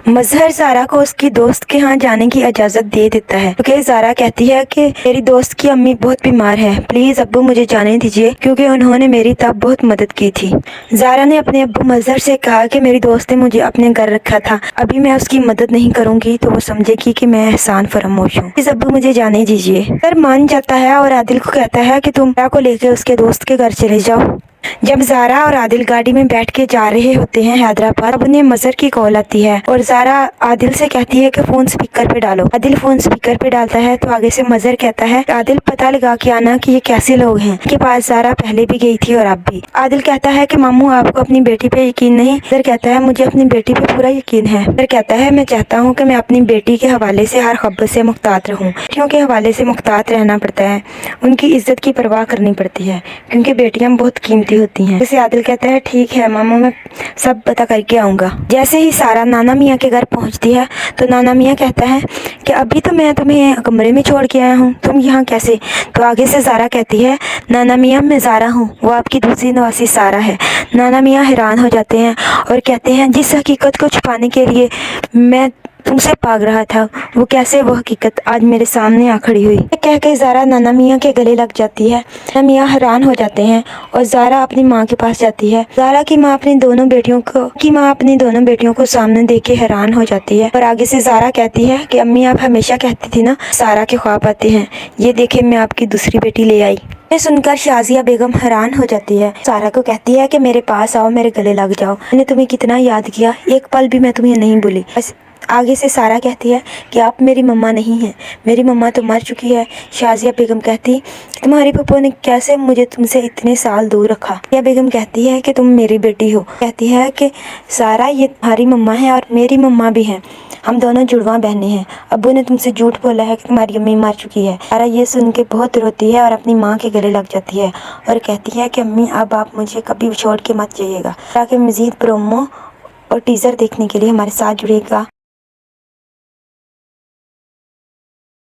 مظہر زارا کو اس کی دوست کے ہاں جانے کی اجازت دے دیتا ہے کیونکہ زارا کہتی ہے کہ میری دوست کی امی بہت بیمار ہے، پلیز ابو مجھے جانے دیجیے کیونکہ انہوں نے میری تب بہت مدد کی تھی۔ زارا نے اپنے ابو مظہر سے کہا کہ میری دوست نے مجھے اپنے گھر رکھا تھا، ابھی میں اس کی مدد نہیں کروں گی تو وہ سمجھے گی کہ میں احسان فراموش ہوں، پلیز ابو مجھے جانے دیجیے۔ مظہر مان جاتا ہے اور عادل کو کہتا ہے کہ تم زارا کو لے کے اس کے دوست کے گھر چلے جاؤ۔ جب زارا اور عادل گاڑی میں بیٹھ کے جا رہے ہوتے ہیں حیدرآباد، اب انہیں مظہر کی کال آتی ہے اور زارا عادل سے کہتی ہے کہ فون سپیکر پہ ڈالو۔ عادل فون سپیکر پہ ڈالتا ہے تو آگے سے مظہر کہتا ہے عادل پتہ لگا کے آنا کہ یہ کیسے لوگ ہیں، ان کے پاس زارا پہلے بھی گئی تھی اور اب بھی۔ عادل کہتا ہے کہ ماموں آپ کو اپنی بیٹی پہ یقین نہیں؟ مظہر کہتا ہے مجھے اپنی بیٹی پہ پورا یقین ہے۔ مظہر کہتا ہے میں چاہتا ہوں کہ میں اپنی بیٹی کے حوالے سے ہر خبر سے محتاط رہوں، کیونکہ حوالے سے محتاط رہنا پڑتا ہے، ان کی عزت کی پرواہ کرنی پڑتی ہے کیونکہ بیٹیاں بہت قیمتی ہوتی ہیں۔ جیسے عادل کہتا ہے ٹھیک ہے ماموں، میں سب پتہ کر کے آؤں گا۔ جیسے ہی سارا نانا میاں کے گھر پہنچتی ہے تو نانا میاں کہتا ہے کہ ابھی تو میں تمہیں کمرے میں چھوڑ کے آیا ہوں، تم یہاں کیسے؟ تو آگے سے زارا کہتی ہے نانا میاں میں زارا ہوں، وہ آپ کی دوسری نواسی سارا ہے۔ نانا میاں حیران ہو جاتے ہیں اور کہتے ہیں جس حقیقت کو چھپانے کے لیے میں تم سے بھاگ رہا تھا وہ کیسے وہ حقیقت آج میرے سامنے آ کھڑی ہوئی؟ یہ کہہ کے زارا نانا میاں کے گلے لگ جاتی ہے۔ نانا میاں حیران ہو جاتے ہیں اور زارا اپنی ماں کے پاس جاتی ہے۔ زارا کی ماں اپنی دونوں بیٹیوں کو سامنے دیکھ کے حیران ہو جاتی ہے اور آگے سے زارا کہتی ہے کہ امی آپ ہمیشہ کہتی تھی نا سارا کے خواب آتے ہیں، یہ دیکھیں میں آپ کی دوسری بیٹی لے آئی۔ یہ سن کر شازیہ بیگم حیران ہو جاتی ہے، سارا کو کہتی ہے کہ میرے پاس آؤ، میرے گلے لگ جاؤ، میں نے تمہیں کتنا یاد کیا، ایک پل بھی میں تمہیں نہیں بھولی۔ بس آگے سے سارا کہتی ہے کہ آپ میری مما نہیں ہیں، میری مما تو مر چکی ہے۔ شازیہ بیگم کہتی تمہاری پھپھو نے کیسے مجھے تم سے اتنے سال دور رکھا؟ شازیہ بیگم کہتی ہے کہ تم میری بیٹی ہو، کہتی ہے کہ سارا یہ تمہاری مما ہے اور میری مما بھی ہیں، ہم دونوں جڑواں بہنیں ہیں، ابو نے تم سے جھوٹ بولا ہے کہ تمہاری امی مر چکی ہے۔ سارا یہ سن کے بہت روتی ہے اور اپنی ماں کے گلے لگ جاتی ہے اور کہتی ہے کہ امی اب آپ مجھے کبھی چھوڑ کے مت جائیے گا۔ تاکہ مزید پرومو اور ٹیزر دیکھنے کے لیے ہمارے ساتھ جڑے گا۔